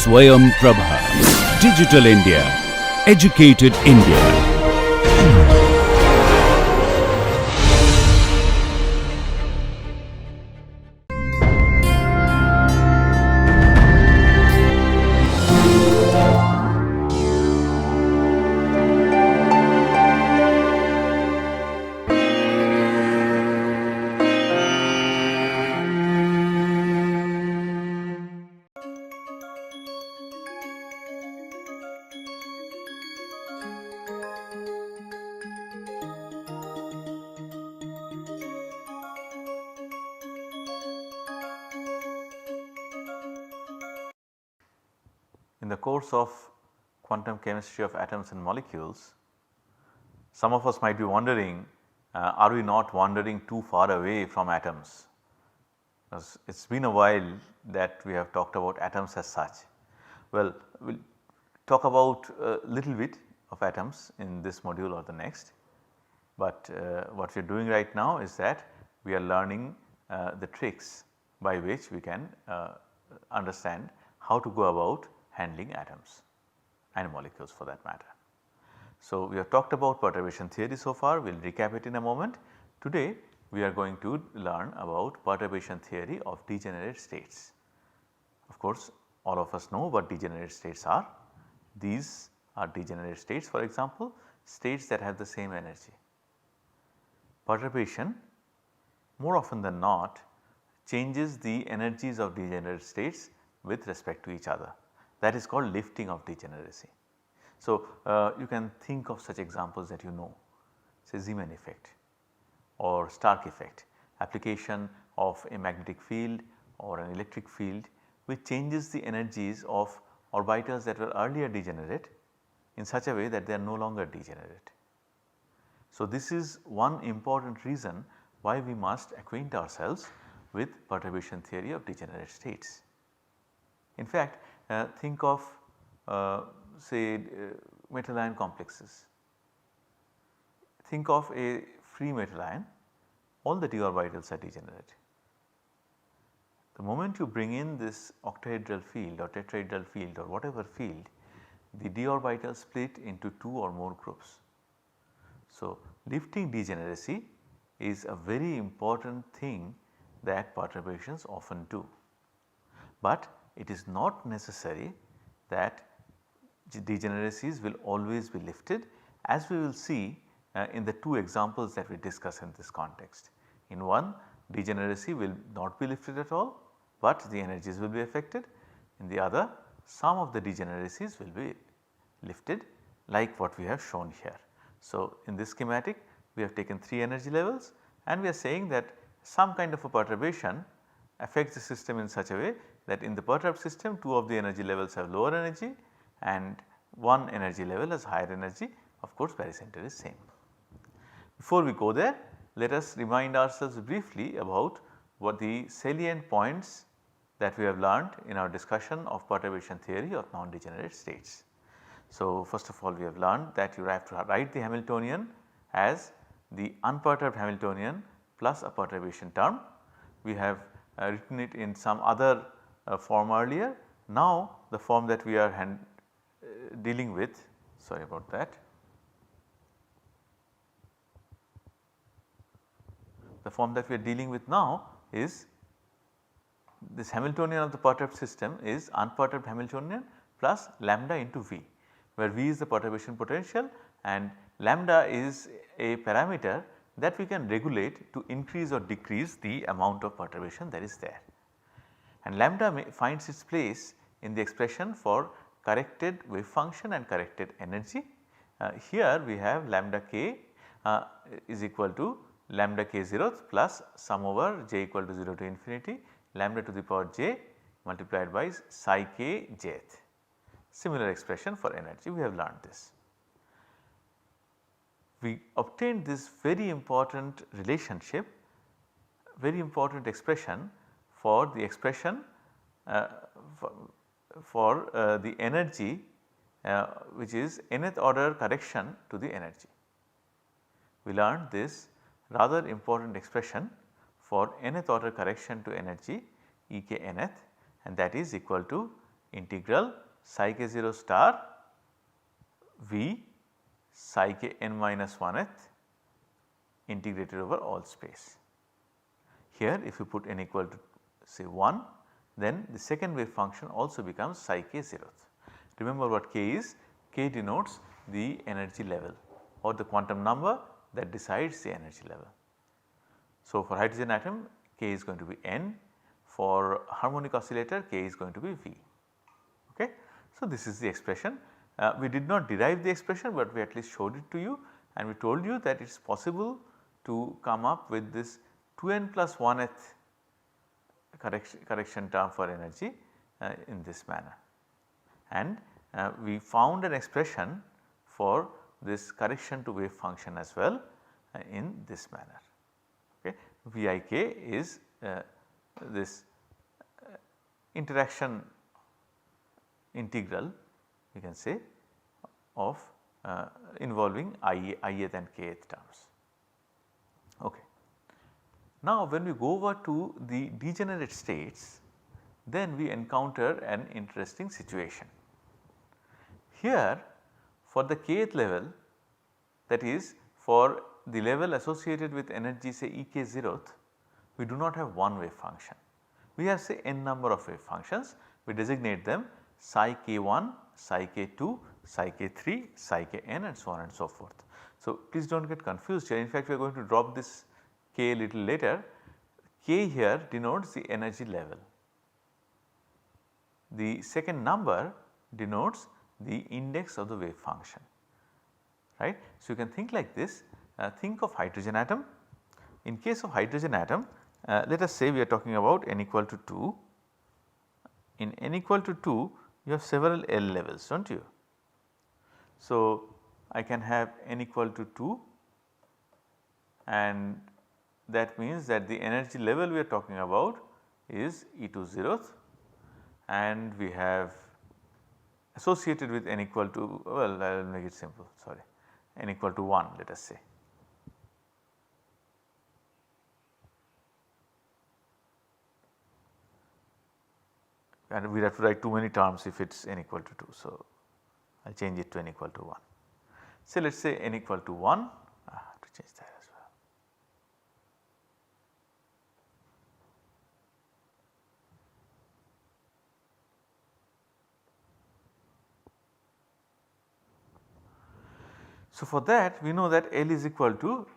Swayam Prabha. Digital India. Educated India. In the course of quantum chemistry of atoms and molecules, some of us might be wondering, are we not wandering too far away from atoms? Because it has been a while that we have talked about atoms as such. Well, we will talk about a little bit of atoms in this module or the next, but what we are doing right now is that we are learning the tricks by which we can understand how to go about handling atoms and molecules for that matter. So, we have talked about perturbation theory so far, we will recap it in a moment. Today we are going to learn about perturbation theory of degenerate states. Of course, all of us know what degenerate states are. These are degenerate states, for example, states that have the same energy. Perturbation more often than not changes the energies of degenerate states with respect to each other. That is called lifting of degeneracy. So, you can think of such examples that you know, say Zeeman effect or Stark effect, application of a magnetic field or an electric field which changes the energies of orbitals that were earlier degenerate in such a way that they are no longer degenerate. So, this is one important reason why we must acquaint ourselves with perturbation theory of degenerate states. In fact, think of say metal ion complexes. Think of a free metal ion, all the d orbitals are degenerate. The moment you bring in this octahedral field or tetrahedral field or whatever field, the d orbitals split into 2 or more groups. So, lifting degeneracy is a very important thing that perturbations often do, but it is not necessary that degeneracies will always be lifted, as we will see in the 2 examples that we discuss in this context. In one, degeneracy will not be lifted at all, but the energies will be affected. In the other, some of the degeneracies will be lifted like what we have shown here. So, in this schematic we have taken 3 energy levels and we are saying that some kind of a perturbation affects the system in such a way that in the perturbed system 2 of the energy levels have lower energy and 1 energy level has higher energy, of course barycenter is same. Before we go there, let us remind ourselves briefly about what the salient points that we have learned in our discussion of perturbation theory of non-degenerate states. So, first of all we have learned that you have to write the Hamiltonian as the unperturbed Hamiltonian plus a perturbation term. We have written it in some other form earlier. Now, the form that we are dealing with, sorry about that. The form that we are dealing with now is this Hamiltonian of the perturbed system is unperturbed Hamiltonian plus lambda into V, where V is the perturbation potential and lambda is a parameter that we can regulate to increase or decrease the amount of perturbation that is there. And lambda finds its place in the expression for corrected wave function and corrected energy. Here we have lambda k is equal to lambda k 0th plus sum over j equal to 0 to infinity lambda to the power j multiplied by psi k jth. Similar expression for energy, we have learned this. We obtained this very important relationship, very important expression for the expression for the energy which is nth order correction to the energy. We learned this rather important expression for nth order correction to energy E k nth, and that is equal to integral psi k 0 star V psi k n minus 1th integrated over all space. Here if you put n equal to say 1, then the second wave function also becomes psi k 0th. Remember what k is? K denotes the energy level or the quantum number that decides the energy level. So, for hydrogen atom k is going to be n, for harmonic oscillator k is going to be V. Okay. So, this is the expression. We did not derive the expression, but we at least showed it to you, and we told you that it is possible to come up with this 2n plus 1th correction term for energy in this manner. And we found an expression for this correction to wave function as well in this manner. Okay. Vik is this interaction integral you can say of involving ith and kth terms. Okay. Now, when we go over to the degenerate states, then we encounter an interesting situation. Here for the kth level, that is for the level associated with energy say Ek 0th, we do not have one wave function. We have say n number of wave functions, we designate them psi k1, psi k2, psi k3, psi kn and so on and so forth. So, please do not get confused here. In fact, we are going to drop this k a little later. K here denotes the energy level. The second number denotes the index of the wave function, right. So, you can think like this, think of hydrogen atom. In case of hydrogen atom, let us say we are talking about n equal to 2. In n equal to 2, you have several L levels, do not you. So, I can have n equal to 2, and that means that the energy level we are talking about is E2 0th, and we have associated with n equal to, well, I will make it simple, sorry, n equal to 1 let us say. And we have to write too many terms if it is n equal to 2. So, I will change it to n equal to 1. So, let us say n equal to 1, I have to change that as well. So, for that we know that L is equal to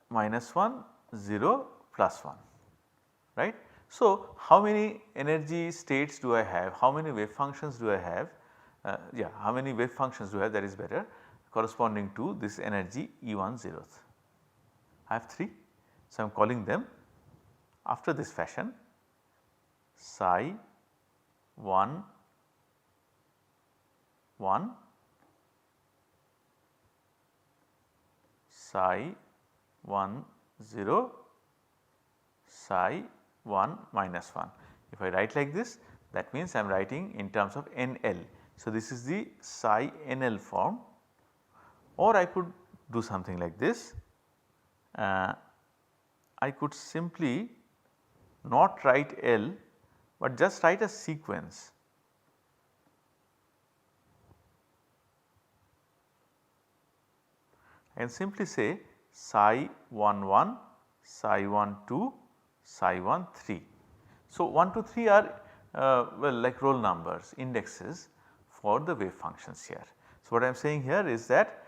-1, 0, +1, right. So, how many energy states do I have, how many wave functions do I have, how many wave functions do I have, that is better, corresponding to this energy E1 0th. I have 3. So, I am calling them after this fashion psi 1 1, psi 1 0, psi 1 minus 1. If I write like this, that means I am writing in terms of NL. So, this is the psi NL form, or I could do something like this. I could simply not write L, but just write a sequence. I can simply say psi 1 1, psi 1 2, psi 1 3. So, 1 2 3 are well like roll numbers, indexes for the wave functions here. So, what I am saying here is that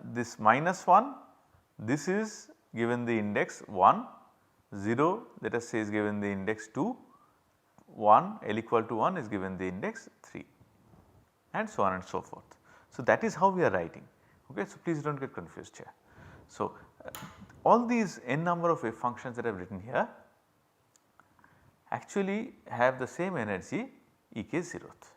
this -1, this is given the index 1, 0 let us say is given the index 2, 1 L equal to 1 is given the index 3, and so on and so forth. So, that is how we are writing. Okay. So, please do not get confused here. So, all these n number of wave functions that I have written here actually have the same energy Ek 0th.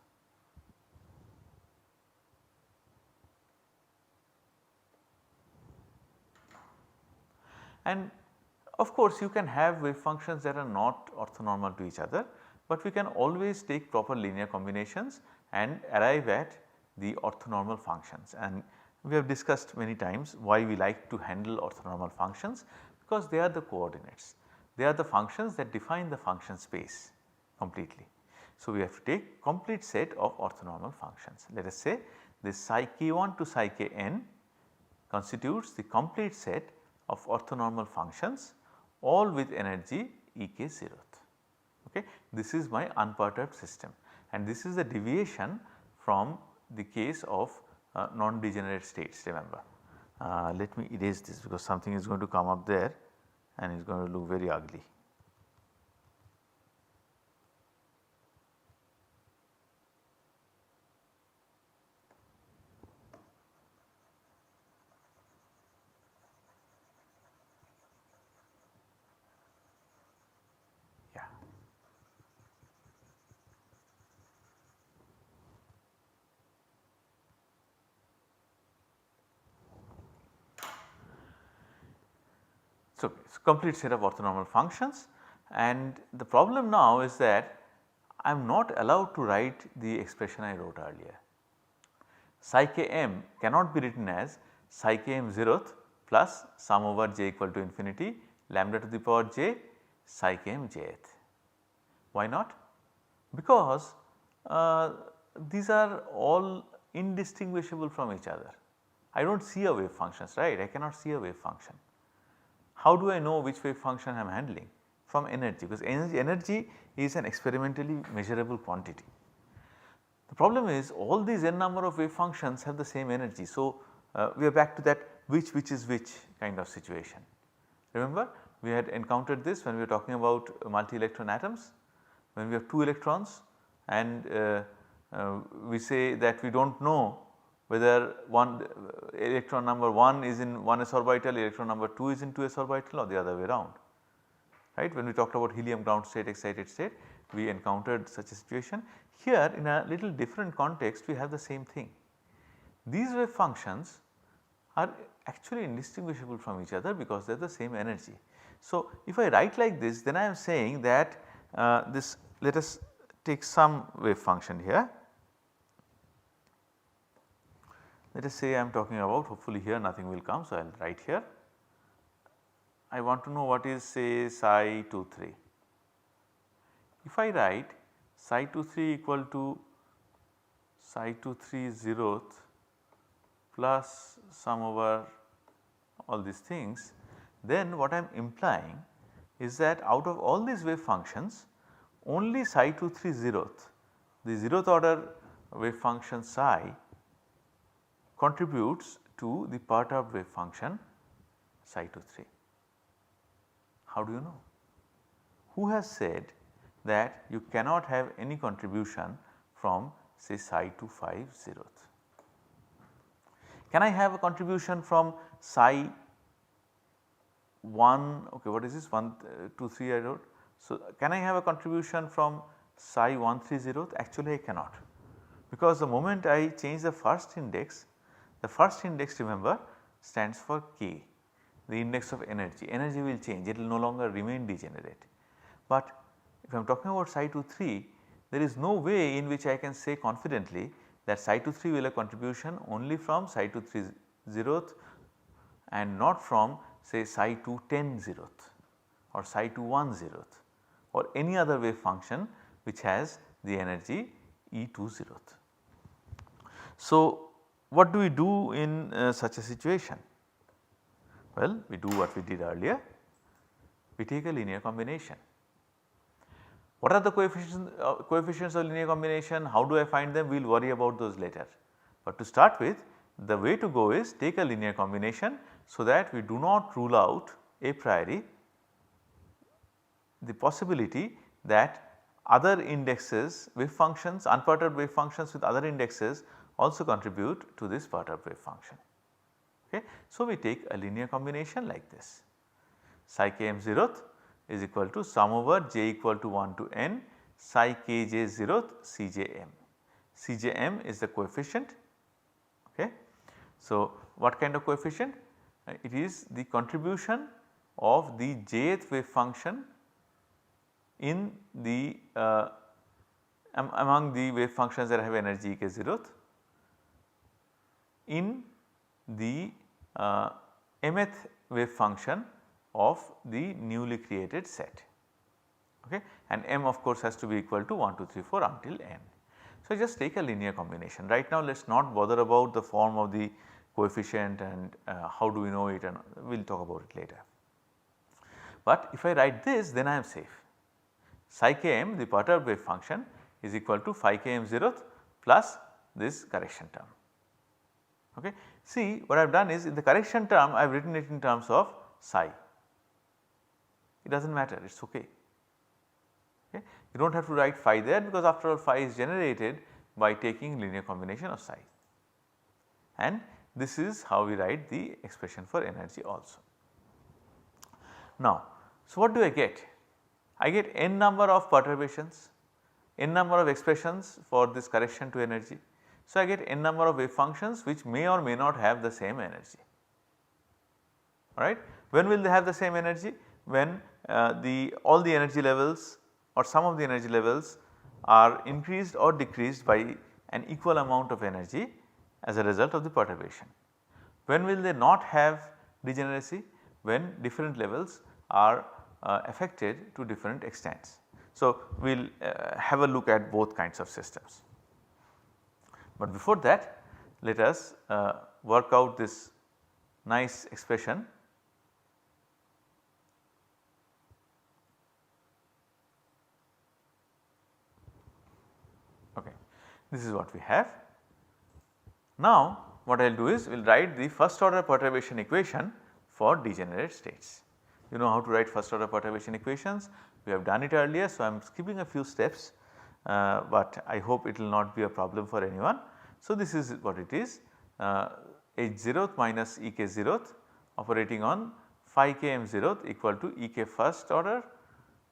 And of course, you can have wave functions that are not orthonormal to each other, but we can always take proper linear combinations and arrive at the orthonormal functions. And we have discussed many times why we like to handle orthonormal functions, because they are the coordinates. They are the functions that define the function space completely. So, we have to take complete set of orthonormal functions. Let us say this psi k1 to psi kn constitutes the complete set of orthonormal functions, all with energy Ek 0th. Okay. This is my unperturbed system, and this is the deviation from the case of non-degenerate states, remember. Let me erase this because something is going to come up there and it is going to look very ugly. Yeah. So, it is complete set of orthonormal functions, and the problem now is that I am not allowed to write the expression I wrote earlier. Psi km cannot be written as psi km 0th plus sum over j equal to infinity lambda to the power j psi km jth. Why not? Because these are all indistinguishable from each other. I do not see a wave functions, right, I cannot see a wave function. How do I know which wave function I am handling? From energy, because energy is an experimentally measurable quantity. The problem is all these n number of wave functions have the same energy. So, we are back to that which is which kind of situation. Remember we had encountered this when we were talking about multi-electron atoms, when we have 2 electrons and we say that we do not know whether one electron number 1 is in 1s orbital, electron number 2 is in 2s orbital or the other way around, right. When we talked about helium ground state, excited state, we encountered such a situation. Here in a little different context we have the same thing. These wave functions are actually indistinguishable from each other because they are the same energy. So, if I write like this, then I am saying that this, let us take some wave function here. Let us say I am talking about, hopefully here nothing will come, so I will write here. I want to know what is say psi 23. If I write psi 23 equal to psi 23 0th plus sum over all these things, then what I am implying is that out of all these wave functions only psi 23 0th, the 0th order wave function psi contributes to the perturbed wave function psi 23. How do you know? Who has said that you cannot have any contribution from say psi 25 0th? Can I have a contribution from psi 1, okay, what is this 1 2 3 I wrote. So, can I have a contribution from psi 130th? Actually I cannot, because the moment I change the first index remember stands for K, the index of energy. Energy will change, it will no longer remain degenerate. But if I am talking about psi 23, there is no way in which I can say confidently that psi 23 will have contribution only from psi 23 0th and not from say psi 210 0th or psi 21 0th or any other wave function which has the energy E 2 0th. So, what do we do in such a situation? Well, we do what we did earlier, we take a linear combination. What are the coefficients of linear combination? How do I find them? We will worry about those later. But to start with, the way to go is take a linear combination so that we do not rule out a priori the possibility that other indexes, wave functions, unperturbed wave functions with other indexes also contribute to this perturbed wave function. Okay. So, we take a linear combination like this, psi km 0th is equal to sum over j equal to 1 to n psi kj 0th Cjm. Cjm is the coefficient. Okay. So, what kind of coefficient? It is the contribution of the jth wave function in the among the wave functions that have energy Ek 0th in the mth wave function of the newly created set. Okay. and m of course has to be equal to 1, 2, 3, 4 until n. So, just take a linear combination. Right now let us not bother about the form of the coefficient and how do we know it, and we will talk about it later. But if I write this, then I am safe. Psi km, the perturbed wave function, is equal to phi km 0th plus this correction term. Okay. See, what I have done is in the correction term I have written it in terms of psi. It does not matter, it is okay. Okay. You do not have to write phi there, because after all phi is generated by taking linear combination of psi, and this is how we write the expression for energy also. Now, so what do I get? I get n number of perturbations, n number of expressions for this correction to energy. So, I get n number of wave functions which may or may not have the same energy, alright. When will they have the same energy? When all the energy levels or some of the energy levels are increased or decreased by an equal amount of energy as a result of the perturbation. When will they not have degeneracy? When different levels are affected to different extents. So, we will have a look at both kinds of systems. But before that, let us work out this nice expression. Okay. This is what we have. Now, what I will do is we will write the first order perturbation equation for degenerate states. You know how to write first order perturbation equations, we have done it earlier. So, I am skipping a few steps, but I hope it will not be a problem for anyone. So, this is what it is, h 0th minus ek 0th operating on phi km 0th equal to ek first order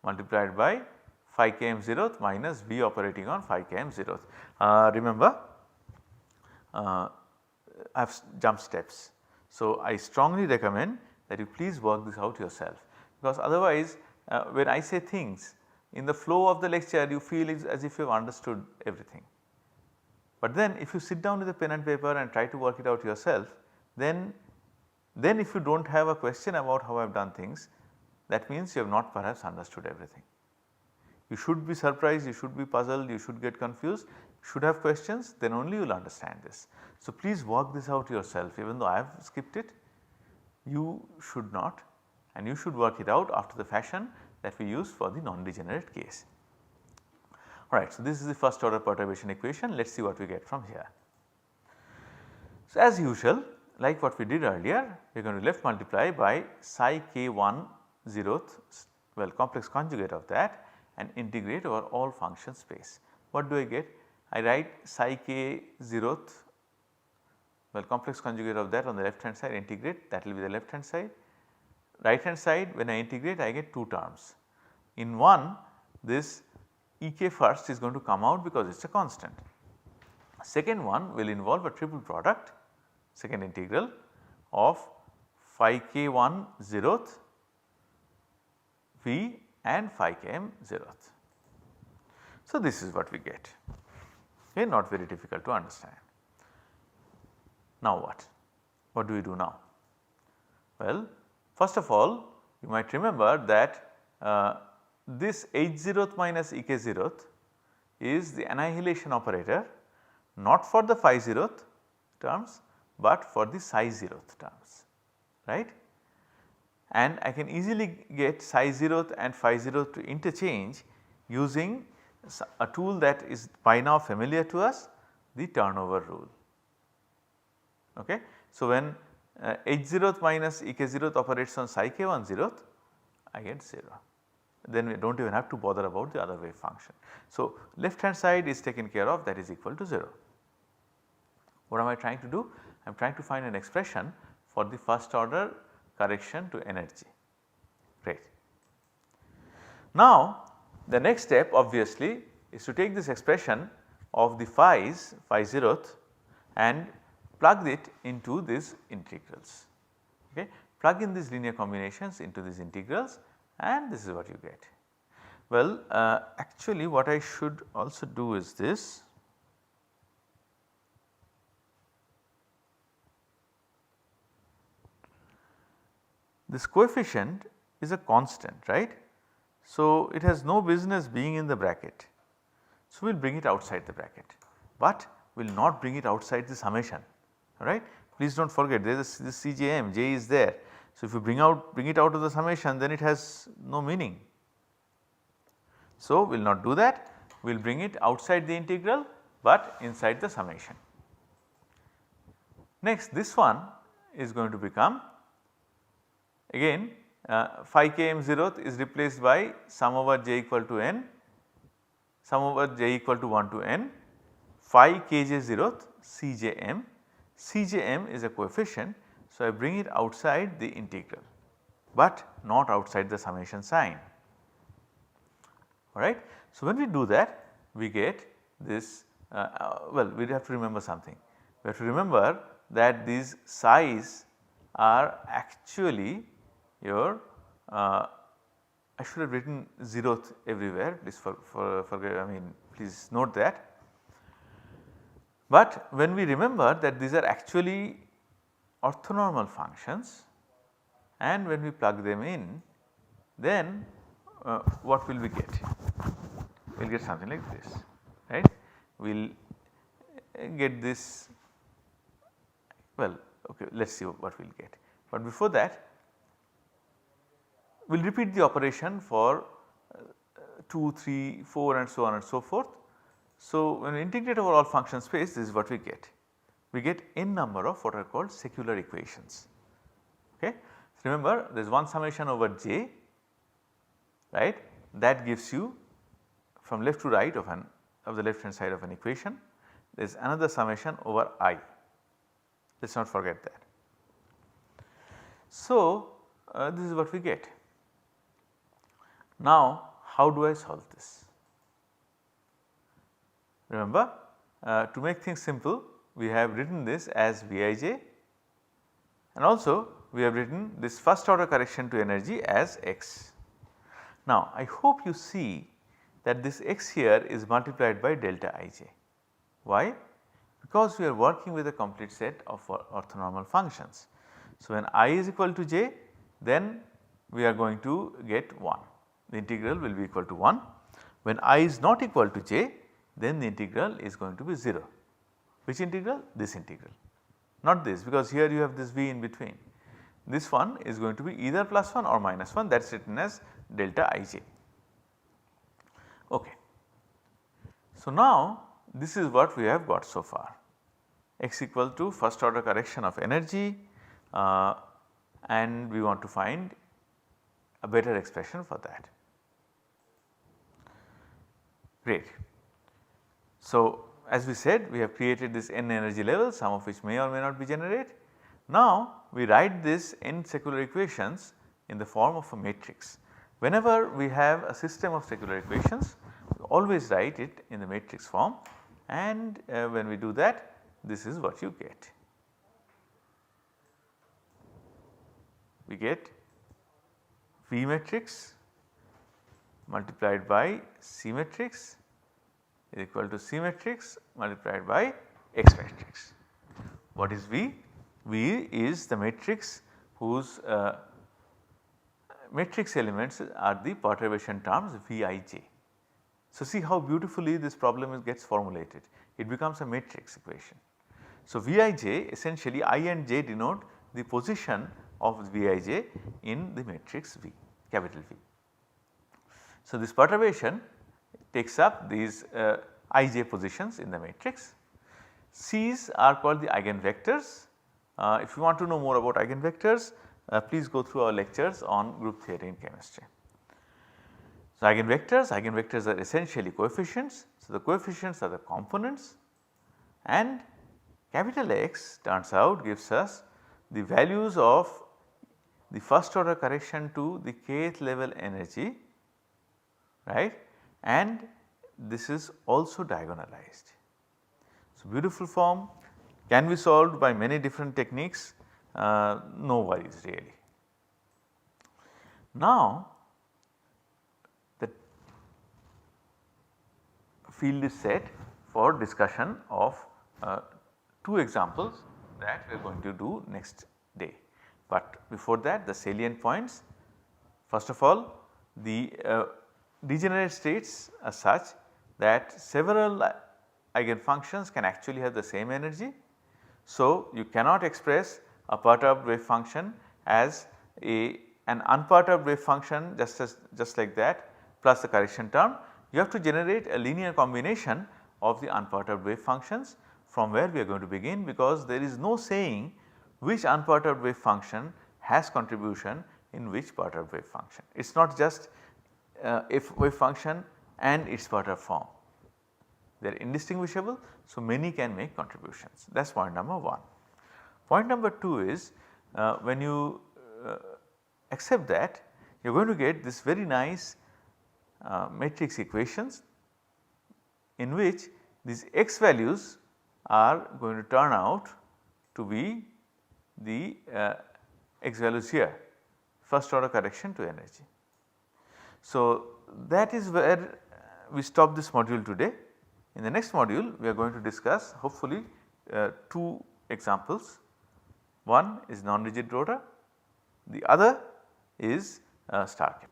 multiplied by phi km 0th minus v operating on phi km 0th. Remember, I have jumped steps. So, I strongly recommend that you please work this out yourself, because otherwise when I say things in the flow of the lecture you feel as if you have understood everything. But then if you sit down with a pen and paper and try to work it out yourself, then if you do not have a question about how I have done things, that means you have not perhaps understood everything. You should be surprised, you should be puzzled, you should get confused, you should have questions, then only you will understand this. So, please work this out yourself. Even though I have skipped it, you should not, and you should work it out after the fashion that we use for the non-degenerate case. Alright, so this is the first order perturbation equation. Let us see what we get from here. So, as usual, like what we did earlier, we are going to left multiply by psi k1 0th, well, complex conjugate of that, and integrate over all function space. What do I get? I write psi k 0th, well, complex conjugate of that on the left hand side, integrate, that will be the left hand side. Right hand side, when I integrate, I get two terms. In one, this ek first is going to come out because it is a constant. Second one will involve a triple product, second integral of phi k1 0th v and phi km 0th. So, this is what we get, okay, not very difficult to understand. Now what? What do we do now? Well, first of all, you might remember that this h 0th minus ek 0th is the annihilation operator not for the phi 0th terms, but for the psi 0th terms, right. And I can easily get psi 0th and phi 0th to interchange using a tool that is by now familiar to us, the turnover rule. Okay. So, when h 0th minus ek 0th operates on psi k1 0th, I get 0. Then we do not even have to bother about the other wave function. So, left hand side is taken care of, that is equal to 0. What am I trying to do? I am trying to find an expression for the first order correction to energy. Great. Now, the next step obviously is to take this expression of the phi's, phi 0th, and plug it into these integrals. Okay. Plug in these linear combinations into these integrals, and this is what you get. Well, actually what I should also do is this. This coefficient is a constant, right. So, it has no business being in the bracket. So, we will bring it outside the bracket, but we will not bring it outside the summation, alright. Please do not forget there is this CJM, J is there. So, if you bring it out of the summation, then it has no meaning. So, we will not do that, we will bring it outside the integral, but inside the summation. Next, this one is going to become again phi k m 0th is replaced by sum over j equal to n, sum over j equal to 1 to n, phi k j 0th C j m. C j m is a coefficient. So, I bring it outside the integral, but not outside the summation sign, alright. So, when we do that, we get this well, we have to remember something. We have to remember that these psi's are actually your I should have written 0th everywhere, please forget, I mean please note that. But when we remember that these are actually orthonormal functions, and when we plug them in, then what will we get? We will get something like this, right. We will get this, well okay, let us see what we will get. But before that, we will repeat the operation for 2, 3, 4 and so on and so forth. So, when we integrate over all function space, this is what we get. We get n number of what are called secular equations. Okay. So, remember there is one summation over j, right, that gives you from left to right of the left hand side of an equation. There is another summation over I, let us not forget that. So, this is what we get. Now, how do I solve this? Remember, to make things simple, we have written this as Vij, and also we have written this first order correction to energy as x. Now, I hope you see that this x here is multiplied by delta Ij. Why? Because we are working with a complete set of orthonormal functions. So, when I is equal to j, then we are going to get 1, the integral will be equal to 1. When I is not equal to j, then the integral is going to be 0. Which integral? This integral, not this, because here you have this v in between. This one is going to be either plus 1 or minus 1, that is written as delta Ij. Okay. So, now this is what we have got so far, x equal to first order correction of energy, and we want to find a better expression for that. Great. So, as we said, we have created this n energy levels, some of which may or may not be degenerate. Now, we write this n secular equations in the form of a matrix. Whenever we have a system of secular equations, we always write it in the matrix form, and when we do that, this is what you get. We get V matrix multiplied by C matrix is equal to C matrix multiplied by X matrix. What is V? V is the matrix whose matrix elements are the perturbation terms Vij. So, see how beautifully this problem gets formulated, it becomes a matrix equation. So, Vij essentially I and j denote the position of Vij in the matrix V, capital V. So, this perturbation takes up these Ij positions in the matrix. C's are called the eigenvectors. If you want to know more about eigenvectors, please go through our lectures on group theory in chemistry. So, eigenvectors are essentially coefficients. So, the coefficients are the components, and capital X turns out gives us the values of the first order correction to the kth level energy, right, and this is also diagonalized. So, beautiful form can be solved by many different techniques, no worries really. Now, the field is set for discussion of 2 examples that we are going to do next day. But before that, the salient points, first of all, The degenerate states are such that several eigenfunctions can actually have the same energy. So, you cannot express a perturbed wave function as an unperturbed wave function just like that plus the correction term. You have to generate a linear combination of the unperturbed wave functions from where we are going to begin, because there is no saying which unperturbed wave function has contribution in which perturbed wave function. It is not just if wave function and its perturbed form, they are indistinguishable. So, many can make contributions, that is point number 1. Point number 2 is when you accept that, you are going to get this very nice matrix equations in which these x values are going to turn out to be the x values here, first order correction to energy. So, that is where we stop this module today. In the next module we are going to discuss hopefully 2 examples. One is non-rigid rotor, the other is star cap.